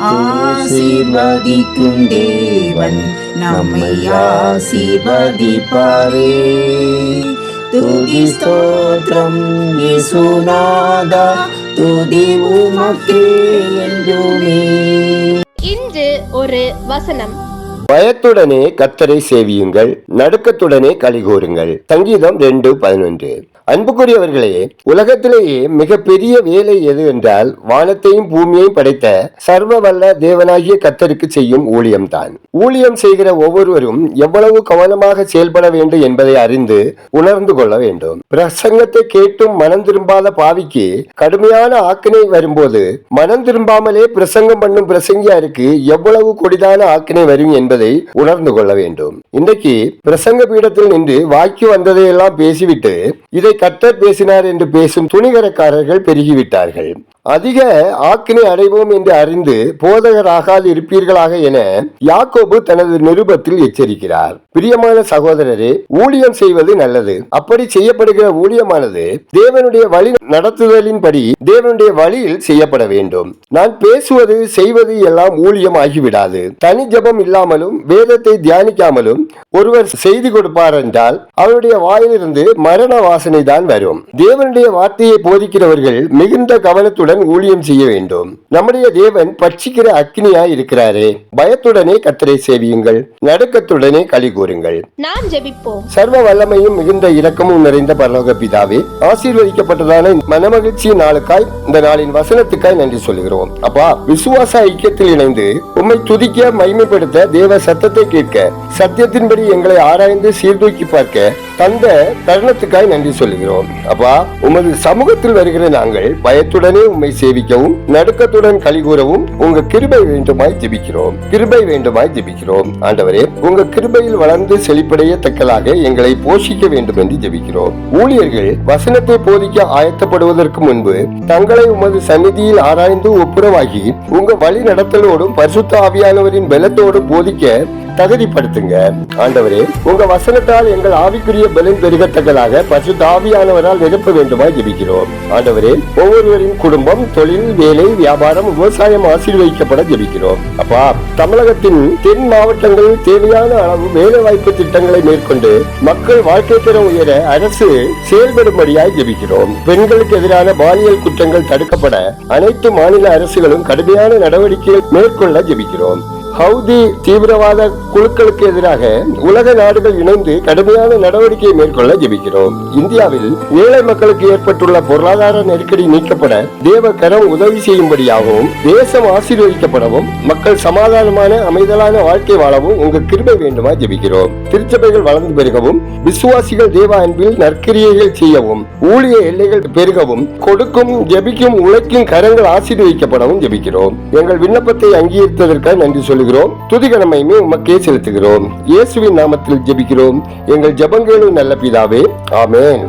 ஆசீர்வதிக்கும் தேவன் நம்மை ஆசீர்வதிப்பாரே. துதி ஸ்தோத்திரம் இயேசுநாதா, துதி உமக்கே என்றுமே. இன்று ஒரு வசனம். பயத்துடனே கர்த்தரை சேவியுங்கள், நடுக்கத்துடனே களிகூருங்கள். சங்கீதம் 2:11. அன்புக்குரியவர்களே, உலகத்திலேயே மிக பெரிய வேலை எது என்றால் வானத்தையும் பூமியையும் படைத்த சர்வ வல்ல தேவனாகிய கர்த்தருக்கு செய்யும் ஊழியம்தான். ஊழியம் செய்கிற ஒவ்வொருவரும் எவ்வளவு கவனமாக செயல்பட வேண்டும் என்பதை அறிந்து உணர்ந்து கொள்ள வேண்டும். பிரசங்கத்தை கேட்டும் மனம் திரும்பாத பாவிக்கு கடுமையான ஆக்கினை வரும்போது மனம் திரும்பாமலே பிரசங்கம் பண்ணும் பிரசங்கியாருக்கு எவ்வளவு கொடிதான ஆக்கினை வரும் என்பதை உணர்ந்து கொள்ள வேண்டும். இன்றைக்கு பிரசங்க பீடத்தில் நின்று வாய்க்கு வந்ததையெல்லாம் பேசிவிட்டு இதை கர்த்தர் பேசினார் என்று பேசும் துணிகரக்காரர்கள் பெருகிவிட்டார்கள். அதிக ஆக்கினை அடைவோம் என்று அறிந்து போதகராகாது இருப்பீர்களாக என யாக்கோபு தனது நிருபத்தில் எச்சரிக்கிறார். பிரியமான சகோதரரே, ஊழியம் செய்வது நல்லது. அப்படி செய்யப்படுகிற ஊழியமானது தேவனுடைய வழி நடத்துதலின்படி தேவனுடைய வழியில் செய்யப்பட வேண்டும். நான் பேசுவது செய்வது எல்லாம் ஊழியம் ஆகிவிடாது. தனி ஜபம் இல்லாமலும் வேதத்தை தியானிக்காமலும் ஒருவர் செய்தி கொடுப்பார் என்றால் அவருடைய வாயிலிருந்து மரண வாசனை தான் வரும். தேவனுடைய வார்த்தையை போதிக்கிறவர்கள் மிகுந்த கவனத்துடன் ஊழியம் செய்ய வேண்டும். நம்முடைய தேவன் பட்சிக்கிற அக்கினியாய் இருக்கிறாரே. பயத்துடனே கர்த்தரை சேவியுங்கள், நடுக்கத்துடனே களி கூறுங்கள். நாம் ஜெபிப்போம். சர்வ வல்லமையும் மிகுந்த இரக்கமும் நிறைந்த பரலோக பிதாவே, ஆசீர்வதிக்கப்பட்டதான மனமகிழ்ச்சி நாளுக்காய் இந்த நாளின் வசனத்துக்காய் நன்றி சொல்கிறோம். அப்பா, விசுவாச ஐக்கியத்தில் இணைந்து உம்மை துதிக்க மகிமைப்படுத்த தேவ சத்தத்தை கேட்க சத்தியத்தின்படி எங்களை ஆராய்ந்து சீர்தூக்கி பார்க்க தந்த தருணத்துக்காய் நன்றி சொல்கிறோம். அப்பா, உமது சமூகத்தில் வருகிற நாங்கள் பயத்துடனே உம்மை சேவிக்கவும் நடுக்கத்துடன் களி கூறவும் உங்க கிருபை வேண்டுமாய் ஜெபிக்கிறோம். கிருபை வேண்டுமாய் ஜெபிக்கிறோம். ஆண்டவரே, உங்க கிருபையில் வளர்ந்து செழிப்படையத்தக்கதாக எங்களை போஷிக்க வேண்டும் என்று ஜெபிக்கிறோம். ஊழியர்கள் வசனத்தை போதிக்க ஆயத்தப்படுவதற்கு முன்பு தங்களை உமது சந்நிதியில் ஆராய்ந்து ஒப்புரவாகி உங்க வழி நடத்தலோடும் பரிசுத்த ஆவியானவரின் பலத்தோடும் போதிக்க தகுதிப்படுத்துங்க. ஆண்டவரே, உங்க வசனத்தால் எங்கள் ஆவிக்குரிய பலன் பெருகத்தக்கதாக பரிசுத்த ஆவியானவரால் நிரப்ப வேண்டுமாய் ஜெபிக்கிறோம். ஆண்டவரே, ஒவ்வொருவரின் குடும்பம், தொழில், வேலை, வியாபாரம், விவசாயம் ஆசீர்வதிக்கப்பட ஜெபிக்கிறோம். அப்பா, தமிழகத்தின் தென் மாவட்டங்களில் தேவையான அளவு வேலை வாய்ப்பு திட்டங்களை மேற்கொண்டு மக்கள் வாழ்க்கை தரம் உயர அரசு செயல்படும்படியாய் ஜெபிக்கிறோம். பெண்களுக்கு எதிரான பாலியல் குற்றங்கள் தடுக்கப்பட அனைத்து மாநில அரசுகளும் கடுமையான நடவடிக்கைகள் மேற்கொள்ள ஜெபிக்கிறோம். ஹவுதி தீவிரவாத குழுக்களுக்கு எதிராக உலக நாடுகள் இணைந்து கடுமையான நடவடிக்கை மேற்கொள்ள ஜெபிக்கிறோம். இந்தியாவில் ஏழை மக்களுக்கு ஏற்பட்டுள்ள பொருளாதார நெருக்கடி நீக்கப்பட தேவ கரம் உதவி செய்யும்படியாகவும் தேசம் ஆசீர்வதிக்கப்படவும் மக்கள் சமாதானமான அமைதலான வாழ்க்கை வாழவும் உங்க கிருபை வேண்டுமா ஜெபிக்கிறோம். திருச்சபைகள் வளர்ந்து பெருகவும் விசுவாசிகள் தேவ அன்பில் நற்கிரியைகள் செய்யவும் ஊழிய எல்லைகள் பெருகவும் கொடுக்கும் ஜெபிக்கும் உழைக்கும் கரங்கள் ஆசீர்வதிக்கப்படவும் ஜெபிக்கிறோம். எங்கள் விண்ணப்பத்தை அங்கீகரித்ததற்காக நன்றி சொல்லுகிறோம். துதிகனமையுமே உமக்கே செலுத்துகிறோம். இயேசுவின் நாமத்தில் ஜெபிக்கிறோம் எங்கள் ஜெபங்களும் நல்ல பிதாவே, ஆமென்.